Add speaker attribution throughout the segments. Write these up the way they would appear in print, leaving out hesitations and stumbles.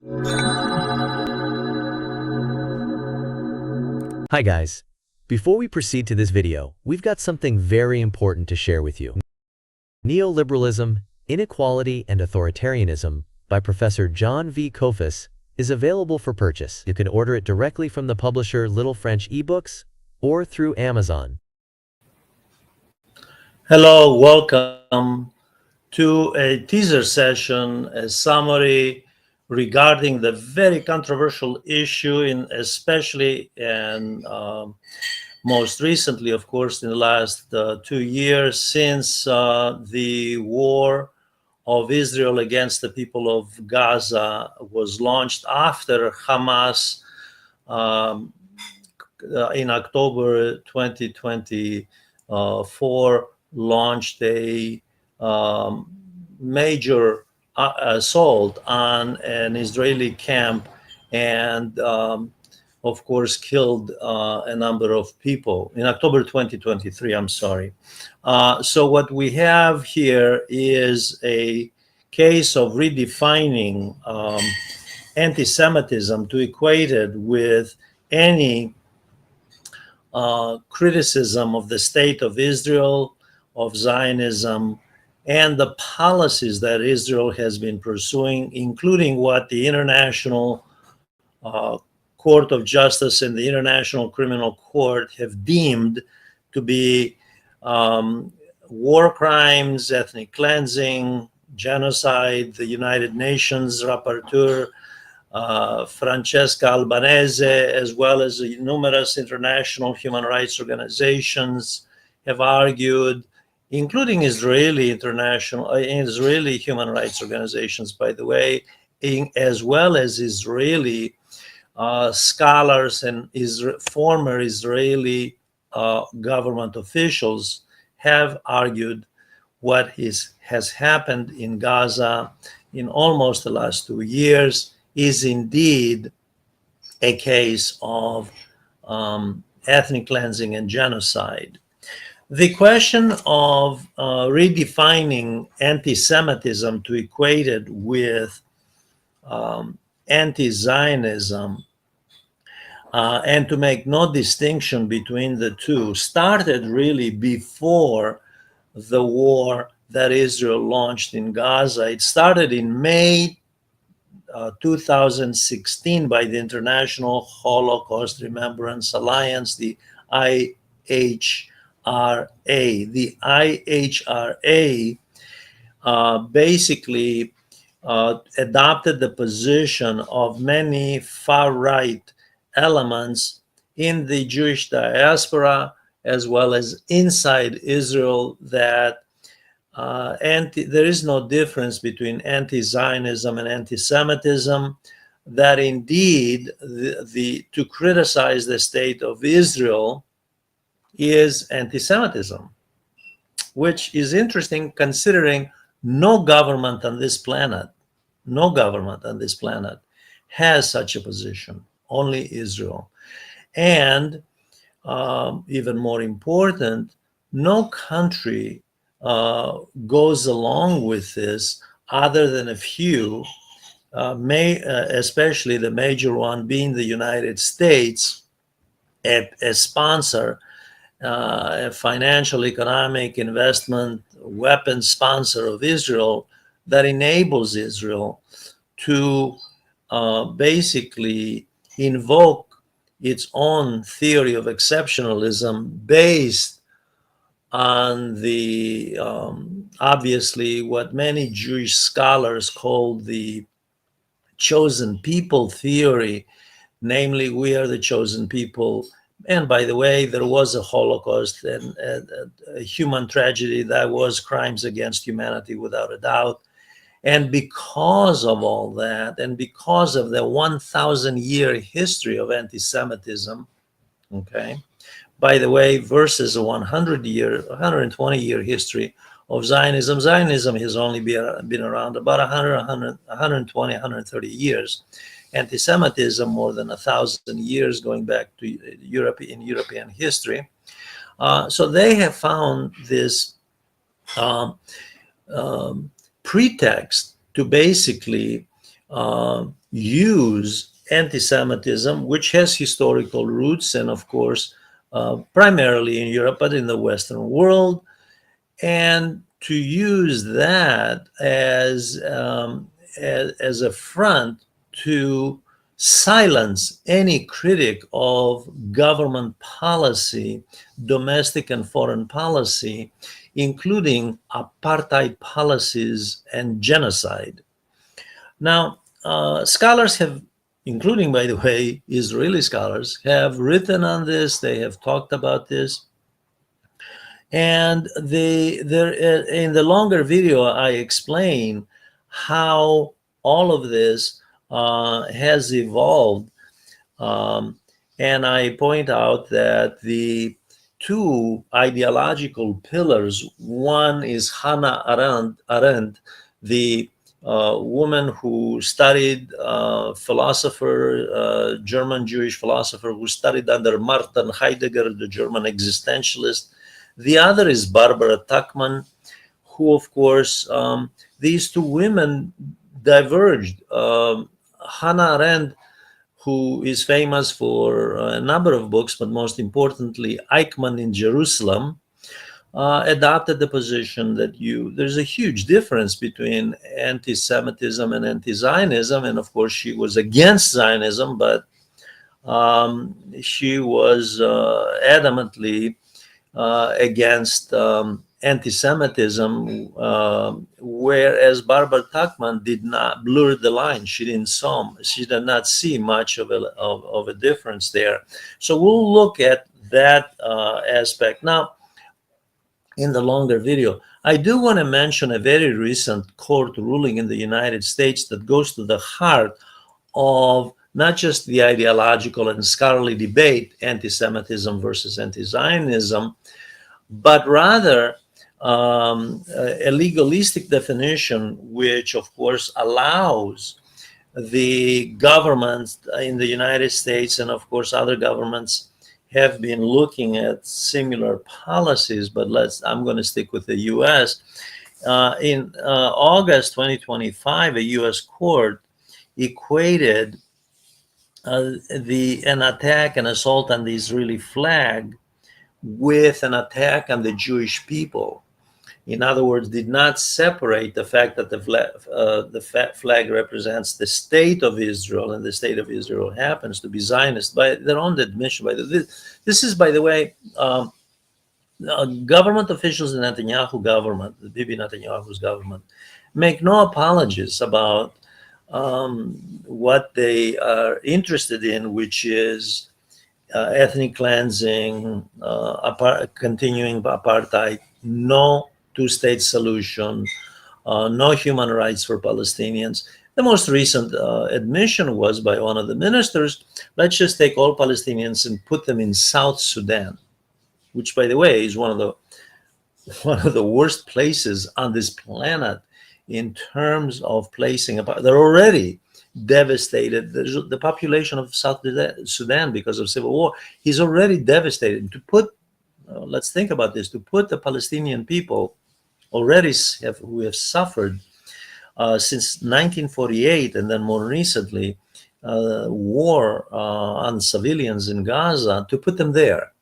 Speaker 1: Hi guys. Before we proceed to this video, we've got something very important to share with you. Neoliberalism, Inequality and Authoritarianism by Professor John V. Kofis is available for purchase. You can order it directly from the publisher Little French eBooks or through Amazon.
Speaker 2: Hello, welcome to a teaser session, a summary regarding the very controversial issue, especially and most recently, of course, in the last 2 years since the war of Israel against the people of Gaza was launched after Hamas in October 2024 launched a major assault on an Israeli camp and of course killed a number of people in October 2023, I'm sorry. So what we have here is a case of redefining anti-Semitism to equate it with any criticism of the state of Israel, of Zionism, and the policies that Israel has been pursuing, including what the International Court of Justice and the International Criminal Court have deemed to be war crimes, ethnic cleansing, genocide. The United Nations rapporteur Francesca Albanese, as well as numerous international human rights organizations, have argued, including Israeli human rights organizations, by the way, as well as Israeli scholars and former Israeli government officials have argued what has happened in Gaza in almost the last 2 years is indeed a case of ethnic cleansing and genocide. The question of redefining anti-Semitism to equate it with anti-Zionism and to make no distinction between the two started really before the war that Israel launched in Gaza. It started in May 2016 by the International Holocaust Remembrance Alliance, the IHRA. The IHRA basically adopted the position of many far-right elements in the Jewish diaspora as well as inside Israel that there is no difference between anti-Zionism and anti-Semitism, that indeed to criticize the state of Israel is anti-Semitism, which is interesting considering no government on this planet has such a position, only Israel. And even more important, no country goes along with this other than a few, especially the major one being the United States, a sponsor, a financial, economic, investment, weapons sponsor of Israel that enables Israel to basically invoke its own theory of exceptionalism based on the obviously what many Jewish scholars call the chosen people theory, namely we are the chosen people. And by the way, there was a Holocaust and a human tragedy that was crimes against humanity without a doubt. And because of all that, and because of the 1,000-year history of anti-Semitism, okay, by the way, versus a 120-year history of Zionism. Zionism has only been around about 120, 130 years. Anti-Semitism, more than 1,000 years going back to European history. So they have found this pretext to basically use anti-Semitism, which has historical roots, and of course, primarily in Europe, but in the Western world, and to use that as a front to silence any critic of government policy, domestic and foreign policy, including apartheid policies and genocide. Now, scholars have, including, by the way, Israeli scholars, have written on this, they have talked about this. And in the longer video, I explain how all of this has evolved. And I point out that the two ideological pillars, one is Hannah Arendt, the woman who studied German Jewish philosopher who studied under Martin Heidegger, the German existentialist. The other is Barbara Tuchman, who, of course, these two women diverged. Hannah Arendt, who is famous for a number of books, but most importantly, Eichmann in Jerusalem, adopted the position that there's a huge difference between anti-Semitism and anti-Zionism. And of course, she was against Zionism, but she was adamantly against anti-Semitism, whereas Barbara Tuchman did not blur the line. She did not see much of a difference there. So we'll look at that aspect. Now, in the longer video, I do want to mention a very recent court ruling in the United States that goes to the heart of not just the ideological and scholarly debate, anti-Semitism versus anti-Zionism, but rather a legalistic definition, which of course allows the governments in the United States, and of course other governments have been looking at similar policies, but I'm going to stick with the US. In August 2025, a US court equated an attack and assault on the Israeli flag with an attack on the Jewish people. In other words, did not separate the fact that the flag represents the state of Israel, and the state of Israel happens to be Zionist by their own admission. This is, by the way, government officials in Netanyahu government, the Bibi Netanyahu's government, make no apologies about what they are interested in, which is ethnic cleansing, continuing apartheid, no two-state solution, no human rights for Palestinians. The most recent admission was by one of the ministers, let's just take all Palestinians and put them in South Sudan, which, by the way, is one of the worst places on this planet in terms of placing. They're already devastated. The population of South Sudan, because of civil war, is already devastated. To put, let's think about this, to put the Palestinian people already who have suffered since 1948, and then more recently, war on civilians in Gaza, to put them there.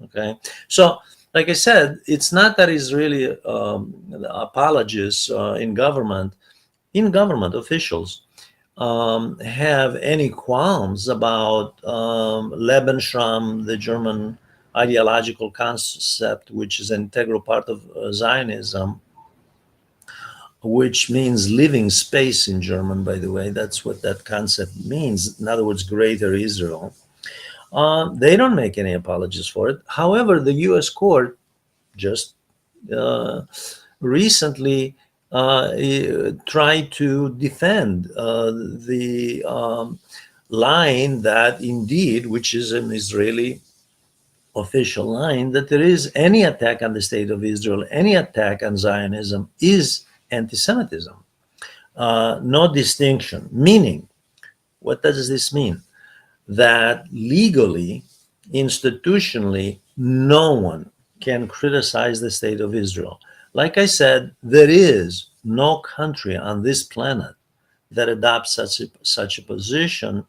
Speaker 2: Okay, so like I said, it's not that Israeli apologists in government officials have any qualms about Lebensraum, the German ideological concept, which is an integral part of Zionism, which means living space in German, by the way. That's what that concept means. In other words, Greater Israel. They don't make any apologies for it. However, the U.S. court just recently tried to defend the line that indeed, which is an Israeli official line, that there is any attack on the state of Israel, any attack on Zionism is anti-Semitism. No distinction. Meaning, what does this mean? That legally, institutionally, no one can criticize the state of Israel. Like I said, there is no country on this planet that adopts such a position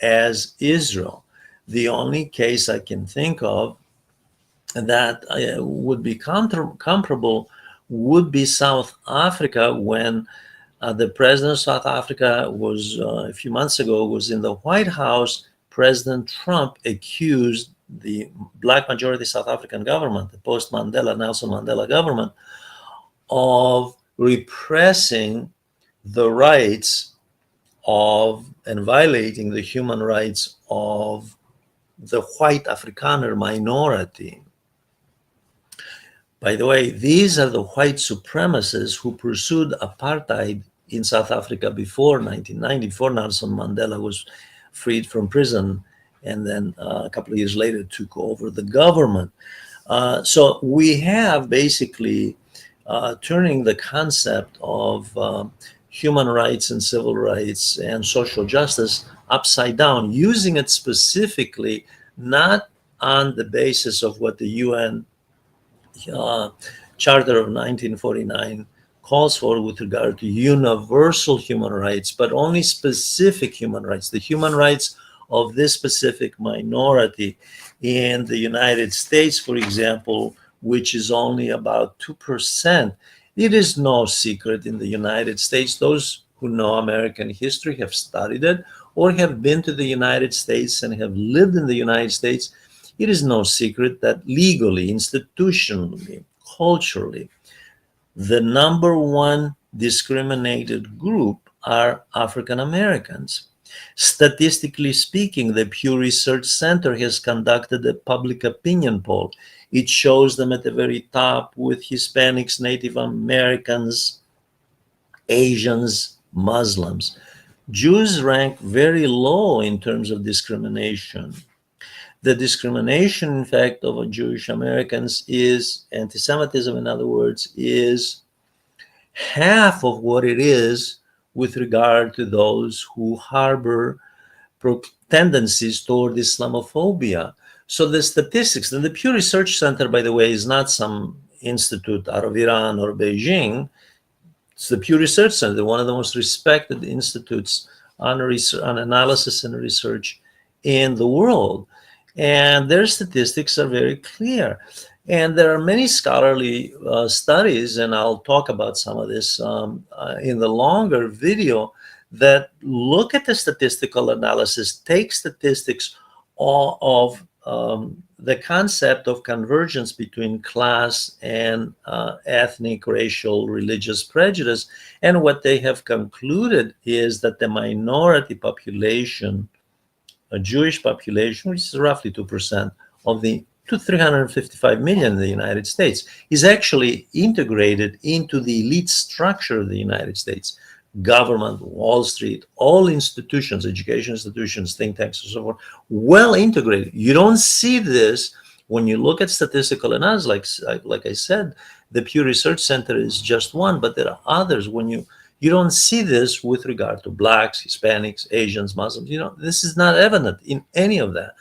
Speaker 2: as Israel. The only case I can think of that would be comparable would be South Africa, when the president of South Africa was, a few months ago, was in the White House. President Trump accused the black majority South African government, the post-Mandela, Nelson Mandela government, of repressing the rights of and violating the human rights of the white Afrikaner minority. By the way, these are the white supremacists who pursued apartheid in South Africa before 1990, before Nelson Mandela was freed from prison, and then a couple of years later took over the government. So we have basically turning the concept of human rights and civil rights and social justice upside down, using it specifically not on the basis of what the UN Charter of 1949 calls for with regard to universal human rights, but only specific human rights, the human rights of this specific minority. In the United States, for example, which is only about 2%, it is no secret in the United States. Those who know American history, have studied it, or have been to the United States and have lived in the United States, it is no secret that legally, institutionally, culturally, the number one discriminated group are African Americans. Statistically speaking, the Pew Research Center has conducted a public opinion poll. It shows them at the very top with Hispanics, Native Americans, Asians, Muslims. Jews rank very low in terms of discrimination. The discrimination, in fact, of Jewish Americans is anti-Semitism, in other words, is half of what it is with regard to those who harbor tendencies toward Islamophobia. So the statistics, and the Pew Research Center, by the way, is not some institute out of Iran or Beijing. It's the Pew Research Center, one of the most respected institutes on analysis and research in the world. And their statistics are very clear. And there are many scholarly studies, and I'll talk about some of this in the longer video, that look at the statistical analysis, take statistics of the concept of convergence between class and ethnic, racial, religious prejudice. And what they have concluded is that the minority population, a Jewish population, which is roughly 2% of the 355 million in the United States, is actually integrated into the elite structure of the United States. Government, Wall Street, all institutions, education institutions, think tanks, and so forth, well integrated. You don't see this when you look at statistical analysis. Like I said, the Pew Research Center is just one, but there are others. When you don't see this with regard to Blacks, Hispanics, Asians, Muslims. This is not evident in any of that,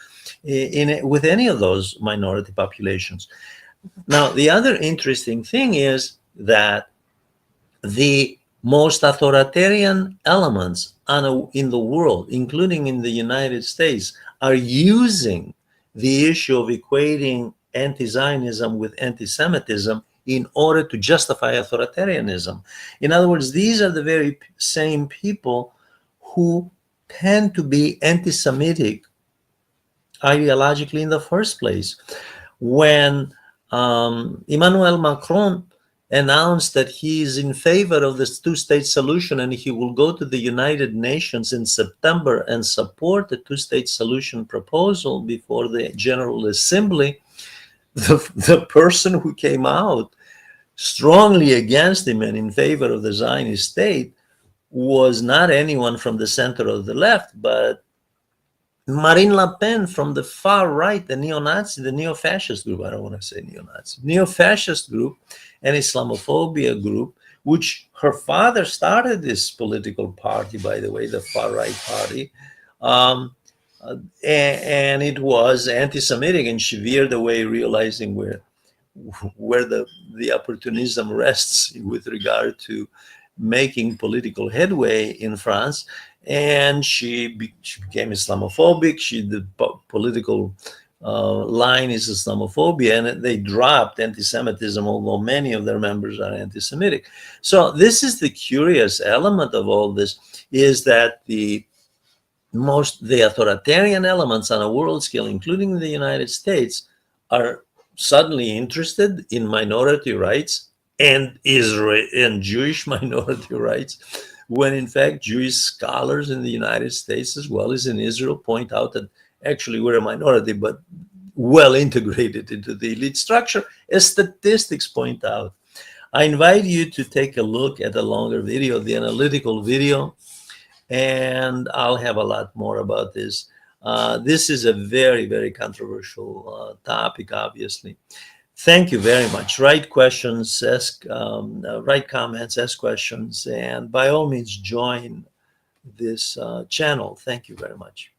Speaker 2: with any of those minority populations. Now, the other interesting thing is that the most authoritarian elements in the world, including in the United States, are using the issue of equating anti-Zionism with anti-Semitism in order to justify authoritarianism. In other words, these are the very same people who tend to be anti-Semitic ideologically in the first place. When Emmanuel Macron announced that he is in favor of this two-state solution and he will go to the United Nations in September and support the two-state solution proposal before the General Assembly, the person who came out strongly against him and in favor of the Zionist state was not anyone from the center or the left, but Marine Le Pen from the far right, the neo-Nazi, the neo-fascist group. I don't want to say neo-Nazi, neo-fascist group and Islamophobia group, which her father started this political party, by the way, the far right party. And it was anti-Semitic, and she veered away, realizing where the opportunism rests with regard to making political headway in France, and she became Islamophobic. The political line is Islamophobia, and they dropped anti-Semitism, although many of their members are anti-Semitic. So this is the curious element of all this, is that the authoritarian elements on a world scale, including the United States, are suddenly interested in minority rights and Israel and Jewish minority rights, when in fact Jewish scholars in the United States as well as in Israel point out that actually we're a minority, but well integrated into the elite structure, as statistics point out. I invite you to take a look at a longer video, the analytical video, and I'll have a lot more about this. This is a very, very controversial topic, obviously. Thank you very much. Write questions, write comments, ask questions, and by all means, join this channel. Thank you very much.